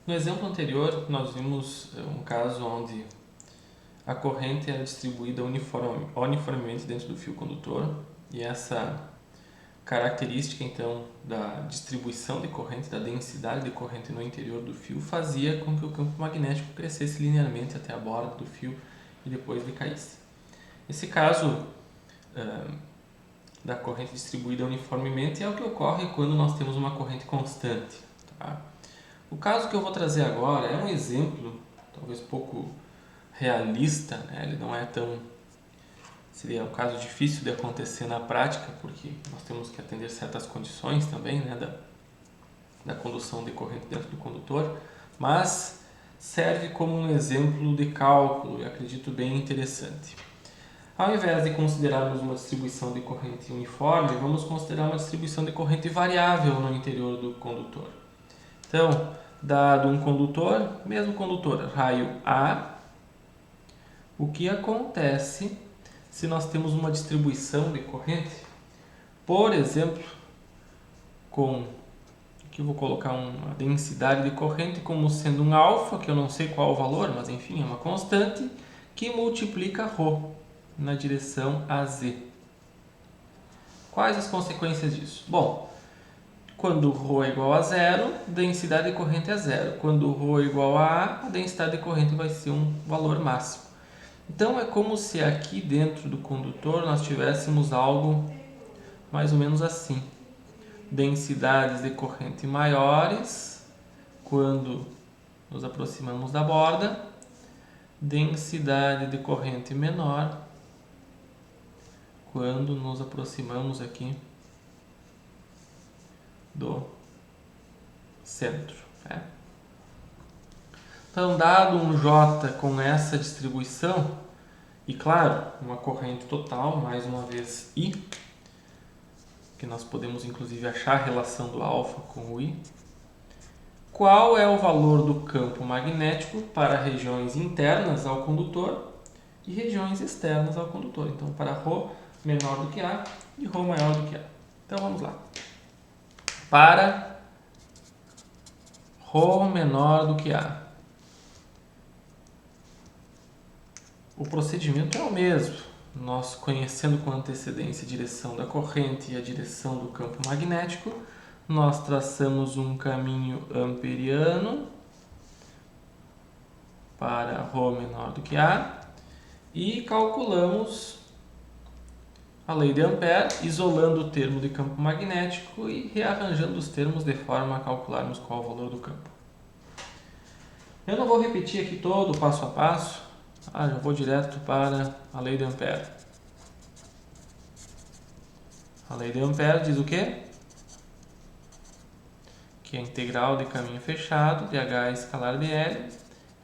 No exemplo anterior, nós vimos um caso onde a corrente era distribuída uniformemente dentro do fio condutor e essa característica, então, da distribuição de corrente, da densidade de corrente no interior do fio, fazia com que o campo magnético crescesse linearmente até a borda do fio e depois decaísse. Esse caso da corrente distribuída uniformemente é o que ocorre quando nós temos uma corrente constante. Tá? O caso que eu vou trazer agora é um exemplo, talvez pouco realista, né? Ele não é tão... Seria um caso difícil de acontecer na prática, porque nós temos que atender certas condições também, né, da condução de corrente dentro do condutor, mas serve como um exemplo de cálculo e acredito bem interessante. Ao invés de considerarmos uma distribuição de corrente uniforme, vamos considerar uma distribuição de corrente variável no interior do condutor. Então, dado um condutor, mesmo condutor, raio A, o que acontece se nós temos uma distribuição de corrente, por exemplo, com, aqui eu vou colocar uma densidade de corrente como sendo um alfa, que eu não sei qual o valor, mas enfim, é uma constante, que multiplica ρ na direção AZ. Quais as consequências disso? Bom, quando ρ é igual a zero, densidade de corrente é zero. Quando ρ é igual a densidade de corrente vai ser um valor máximo. Então é como se aqui dentro do condutor nós tivéssemos algo mais ou menos assim. Densidades de corrente maiores quando nos aproximamos da borda, densidade de corrente menor quando nos aproximamos aqui do centro. Né? Então, dado um J com essa distribuição, e claro, uma corrente total, mais uma vez I, que nós podemos inclusive achar a relação do alfa com o I, qual é o valor do campo magnético para regiões internas ao condutor e regiões externas ao condutor? Então, para ρ menor do que A e ρ maior do que A. Então, vamos lá. Para ρ menor do que A, o procedimento é o mesmo. Nós, conhecendo com antecedência a direção da corrente e a direção do campo magnético, nós traçamos um caminho amperiano para ρ menor do que A e calculamos a lei de Ampère, isolando o termo de campo magnético e rearranjando os termos de forma a calcularmos qual o valor do campo. Eu não vou repetir aqui todo o passo a passo, já vou direto para a lei de Ampère. A lei de Ampère diz o quê? Que a integral de caminho fechado de H escalar dl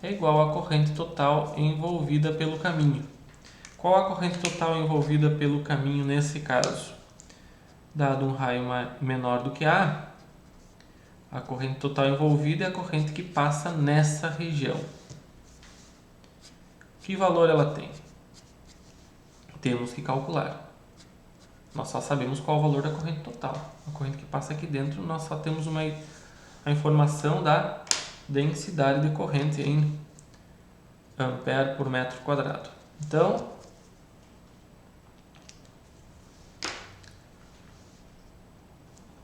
é igual à corrente total envolvida pelo caminho. Qual a corrente total envolvida pelo caminho nesse caso? Dado um raio menor do que A, a corrente total envolvida é a corrente que passa nessa região. Que valor ela tem? Temos que calcular. Nós só sabemos qual o valor da corrente total. A corrente que passa aqui dentro, nós só temos a informação da densidade de corrente em ampere por metro quadrado. Então,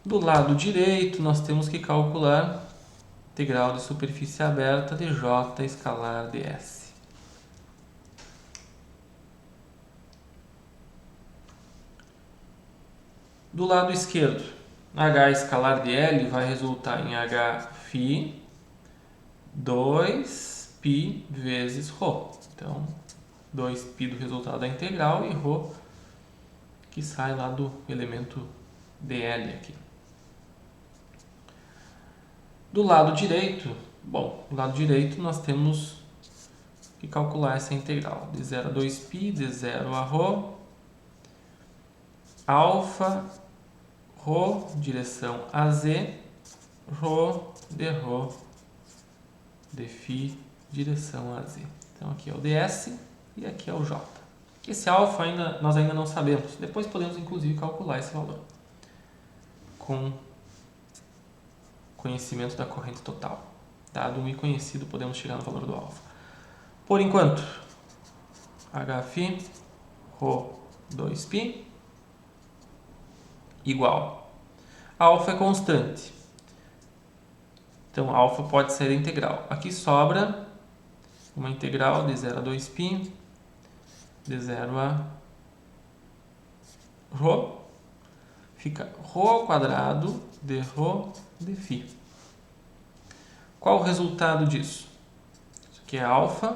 do lado direito, nós temos que calcular integral de superfície aberta de J escalar ds. Do lado esquerdo, H escalar dl vai resultar em Hφ 2π vezes ρ. Então, 2π do resultado da integral e ρ que sai lá do elemento dl aqui. Do lado direito, do lado direito nós temos que calcular essa integral de 0 a 2π, de 0 a ρ, alfa, ρ, direção AZ, ρ de ρ, de φ, direção AZ. Então aqui é o ds e aqui é o j. Esse alfa nós ainda não sabemos, depois podemos inclusive calcular esse valor com conhecimento da corrente total. Dado um i conhecido, podemos chegar no valor do alfa. Por enquanto, Hφ ρ 2π igual. Alfa é constante. Então, alfa pode ser integral. Aqui sobra uma integral de 0 a 2π, de 0 a ρ. Fica ρ ao quadrado de ρ de φ. Qual o resultado disso? Isso aqui é alfa.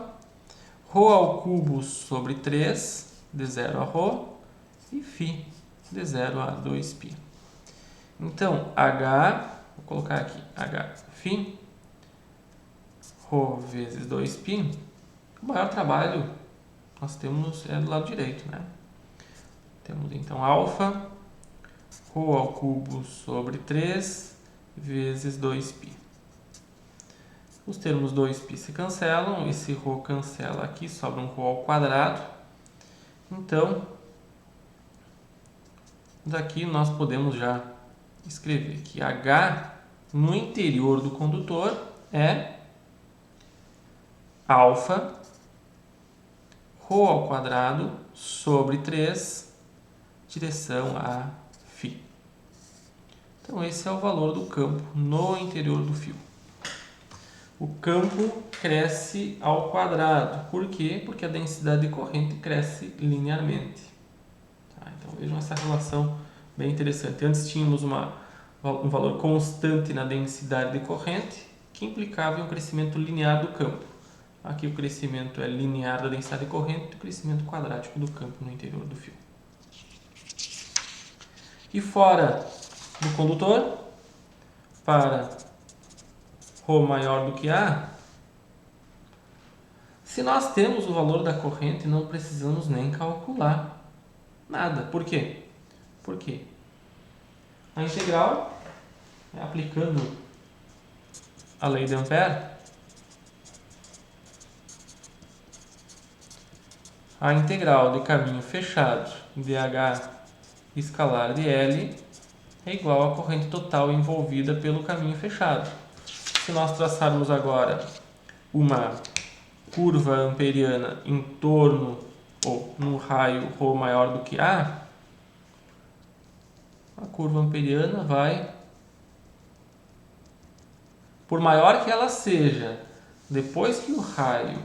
Ρ ao cubo sobre 3, de 0 a ρ, e φ, de 0 a 2π. Então, H, vou colocar aqui, Hφ, ρ vezes 2π, o maior trabalho nós temos do lado direito, né? Temos então alfa, ρ ao cubo sobre 3, vezes 2π. Os termos 2π se cancelam, esse ρ cancela aqui, sobra um ρ ao quadrado. Então, daqui nós podemos já escrever que H no interior do condutor é alfa ρ ao quadrado sobre 3 direção a φ. Então esse é o valor do campo no interior do fio. O campo cresce ao quadrado. Por quê? Porque a densidade de corrente cresce linearmente. Então vejam essa relação bem interessante. Antes tínhamos um valor constante na densidade de corrente que implicava em um crescimento linear do campo. Aqui o crescimento é linear da densidade de corrente e o crescimento quadrático do campo no interior do fio. E fora do condutor, para ρ maior do que A, se nós temos o valor da corrente, não precisamos nem calcular nada. Por quê? Porque a integral, aplicando a lei de Ampère, a integral de caminho fechado de H escalar de L é igual à corrente total envolvida pelo caminho fechado. Se nós traçarmos agora uma curva amperiana em torno ou num raio ρ maior do que A, a curva amperiana vai, por maior que ela seja, depois que o raio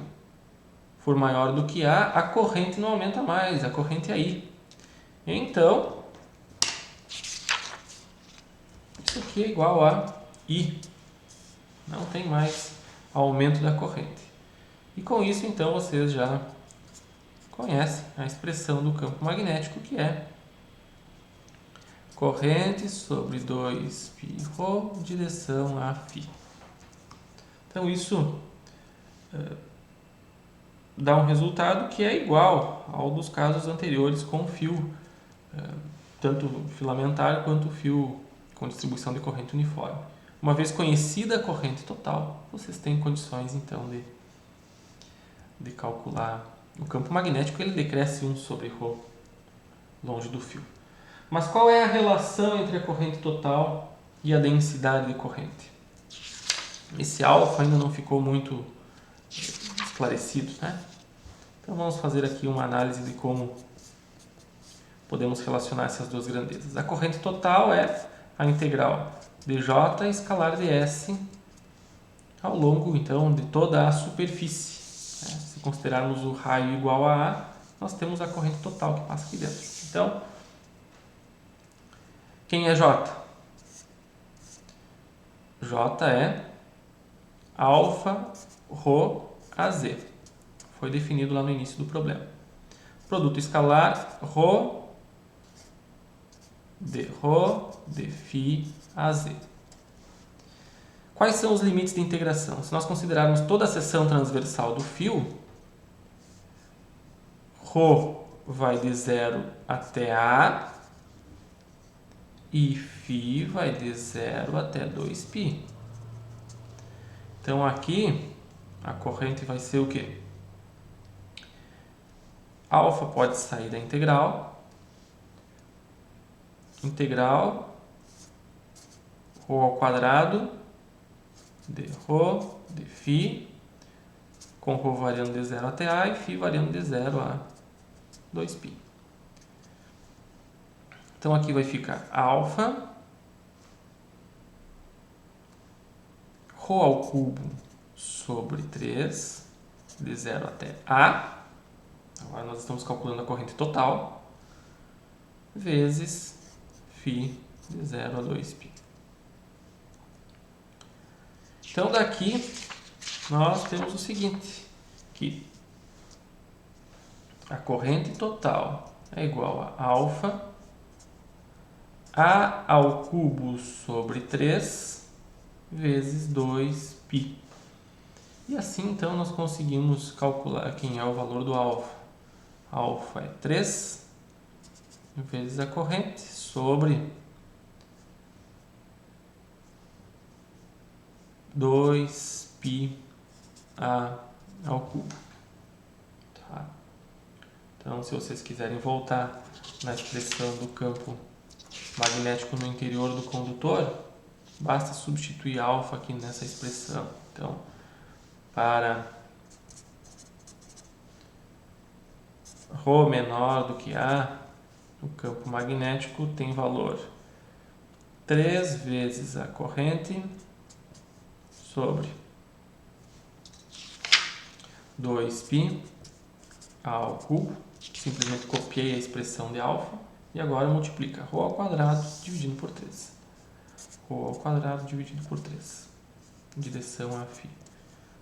for maior do que A corrente não aumenta mais, a corrente é I. Então, isso aqui é igual a I. Não tem mais aumento da corrente. E com isso, então, vocês já conhecem a expressão do campo magnético, que é corrente sobre 2πρ direção a φ. Então, isso dá um resultado que é igual ao dos casos anteriores com fio, tanto filamentar quanto fio com distribuição de corrente uniforme. Uma vez conhecida a corrente total, vocês têm condições então de calcular o campo magnético. Ele decresce 1 sobre ρ longe do fio. Mas qual é a relação entre a corrente total e a densidade de corrente? Esse alfa ainda não ficou muito esclarecido, né? Então vamos fazer aqui uma análise de como podemos relacionar essas duas grandezas. A corrente total é a integral de J escalar de S ao longo, então, de toda a superfície. Se considerarmos o raio igual a A, nós temos a corrente total que passa aqui dentro. Então, quem é J? J é alfa ρ a Z. Foi definido lá no início do problema. Produto escalar ρ de φ a Z. Quais são os limites de integração? Se nós considerarmos toda a seção transversal do fio, ρ vai de 0 até A e φ vai de 0 até 2π. Então aqui a corrente vai ser o quê? Alfa pode sair da integral ρ ao quadrado de Rho, de Φ, com Rho variando de 0 até A e Φ variando de 0 a 2π. Então aqui vai ficar alfa Rho ao cubo sobre 3, de 0 até A. Agora nós estamos calculando a corrente total, vezes Φ de 0 a 2π. Então daqui nós temos o seguinte, que a corrente total é igual a alfa A ao cubo sobre 3 vezes 2π. E assim então nós conseguimos calcular quem é o valor do alfa. Alfa é 3 vezes a corrente sobre 2π A ao cubo. Tá? Então, se vocês quiserem voltar na expressão do campo magnético no interior do condutor, basta substituir alfa aqui nessa expressão. Então, para Rho menor do que A, o campo magnético tem valor 3 vezes a corrente sobre 2π A ao cubo. Simplesmente copiei a expressão de alfa e agora multiplica Rho ao quadrado dividido por 3. Rho ao quadrado dividido por 3. Direção a φ.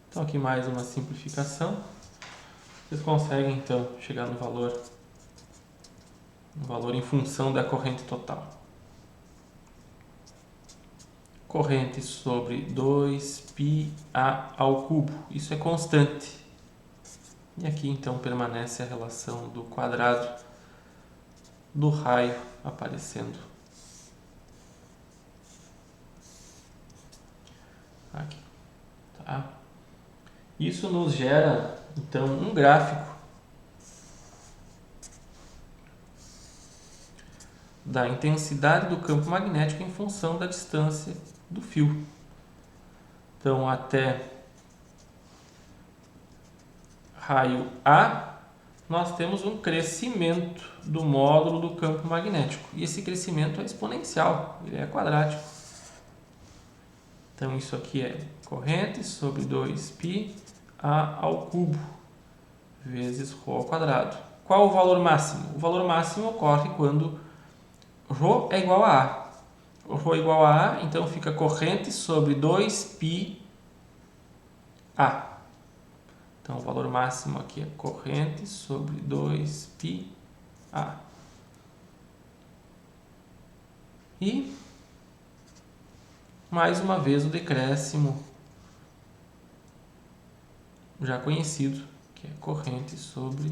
Então aqui mais uma simplificação. Vocês conseguem então chegar no valor em função da corrente total. Corrente sobre 2πA ao cubo. Isso é constante. E aqui então permanece a relação do quadrado do raio aparecendo aqui. Tá? Isso nos gera então um gráfico da intensidade do campo magnético em função da distância do fio. Então, até raio A, nós temos um crescimento do módulo do campo magnético. E esse crescimento é exponencial, ele é quadrático. Então, isso aqui é corrente sobre 2π A ao cubo, vezes Rho ao quadrado. Qual o valor máximo? O valor máximo ocorre quando Rho é igual a A. O Rho é igual a A, então fica corrente sobre 2π A. Então, o valor máximo aqui é corrente sobre 2π A. E, mais uma vez, o decréscimo já conhecido, que é corrente sobre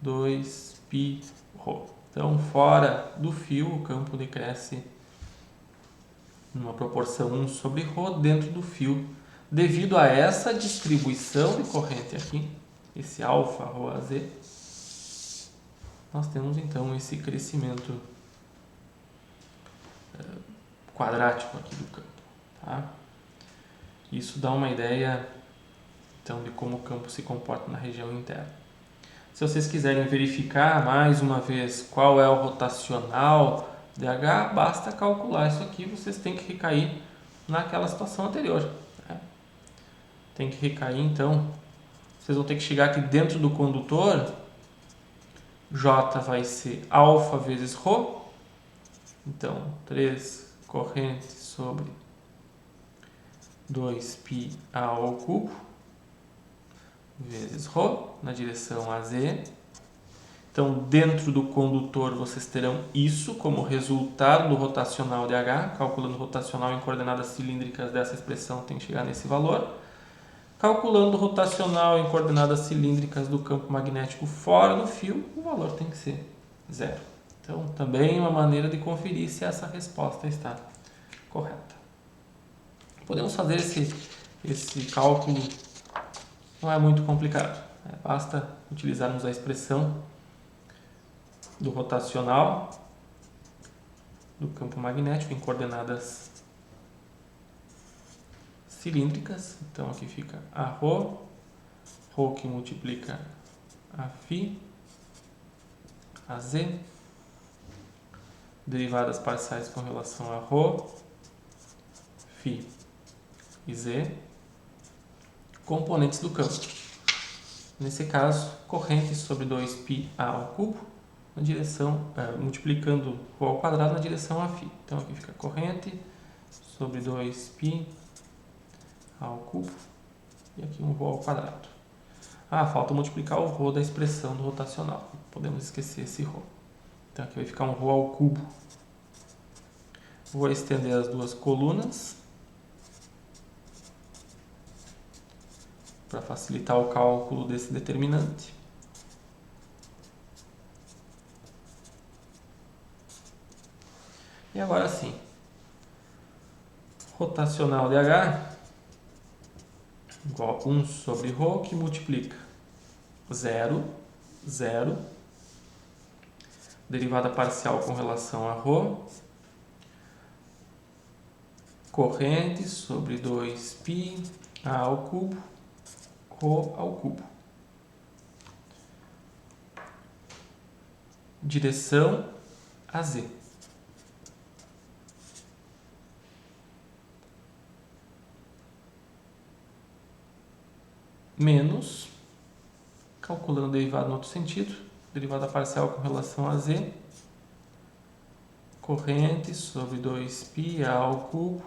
2π Rho. Então, fora do fio, o campo decresce numa proporção 1 sobre Rho dentro do fio. Devido a essa distribuição de corrente aqui, esse alfa Rho a Z, nós temos então esse crescimento quadrático aqui do campo. Tá? Isso dá uma ideia então de como o campo se comporta na região interna. Se vocês quiserem verificar mais uma vez qual é o rotacional dH, basta calcular isso aqui, vocês têm que recair naquela situação anterior. Tem que recair, então, vocês vão ter que chegar aqui dentro do condutor, J vai ser alfa vezes Rho, então 3 corrente sobre 2π A ao cubo, vezes Rho, na direção AZ. Então, dentro do condutor, vocês terão isso como resultado do rotacional de H. Calculando o rotacional em coordenadas cilíndricas dessa expressão, tem que chegar nesse valor. Calculando o rotacional em coordenadas cilíndricas do campo magnético fora do fio, o valor tem que ser 0. Então, também uma maneira de conferir se essa resposta está correta. Podemos fazer esse cálculo, não é muito complicado. Basta utilizarmos a expressão do rotacional do campo magnético em coordenadas cilíndricas. Então aqui fica a ρ que multiplica a φ, a z, derivadas parciais com relação a ρ, φ e z, componentes do campo. Nesse caso, corrente sobre 2πa ao cubo, na direção, multiplicando ρ ao quadrado na direção a φ. Então aqui fica corrente sobre 2π ao cubo e aqui um ρ ao quadrado. Falta multiplicar o ρ da expressão do rotacional. Podemos esquecer esse ρ. Então aqui vai ficar um ρ ao cubo. Vou estender as duas colunas para facilitar o cálculo desse determinante. E agora sim, rotacional de H igual a 1 sobre ρ, que multiplica 0, 0, derivada parcial com relação a ρ, corrente sobre 2π a ao cubo, ρ ao cubo. Direção a z. Menos, calculando a derivada no outro sentido, derivada parcial com relação a z, corrente sobre 2π ao cubo,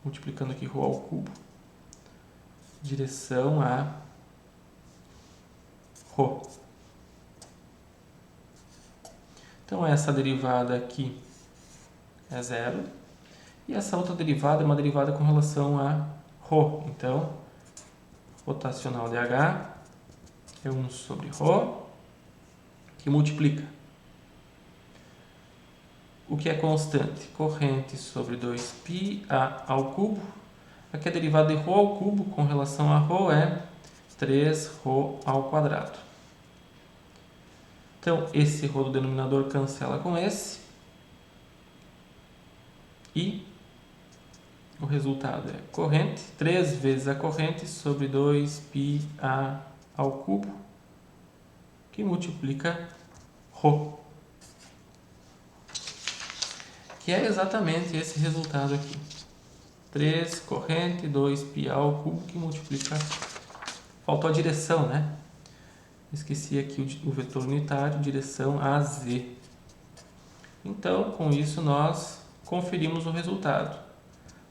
multiplicando aqui ρ ao cubo, direção a ρ. Então essa derivada aqui é zero, e essa outra derivada é uma derivada com relação a ρ. Então, rotacional de H é 1 sobre ρ, que multiplica o que é constante, corrente sobre 2πa ao cubo. Aqui a derivada de ρ ao cubo com relação a ρ é 3ρ ao quadrado. Então, esse ρ do denominador cancela com esse. E o resultado é corrente, 3 vezes a corrente sobre 2πa ao cubo, que multiplica ρ. Que é exatamente esse resultado aqui. 3 corrente, 2πa ao cubo, que multiplica... Faltou a direção, né? Esqueci aqui o vetor unitário, direção a z. Então, com isso, nós conferimos o resultado.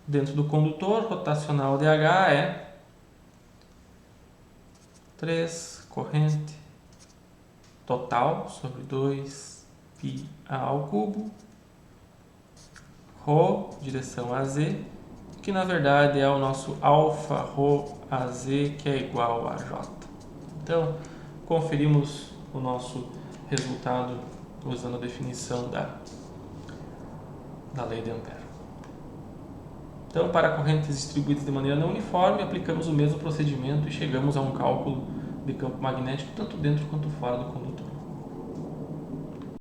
Dentro do condutor, rotacional de H é 3 corrente total sobre 2πa ao cubo, ρ, direção a z, que na verdade é o nosso alfa ρ a z, que é igual a j. Então, conferimos o nosso resultado usando a definição da lei de Ampère. Então, para correntes distribuídas de maneira não uniforme, aplicamos o mesmo procedimento e chegamos a um cálculo de campo magnético tanto dentro quanto fora do condutor.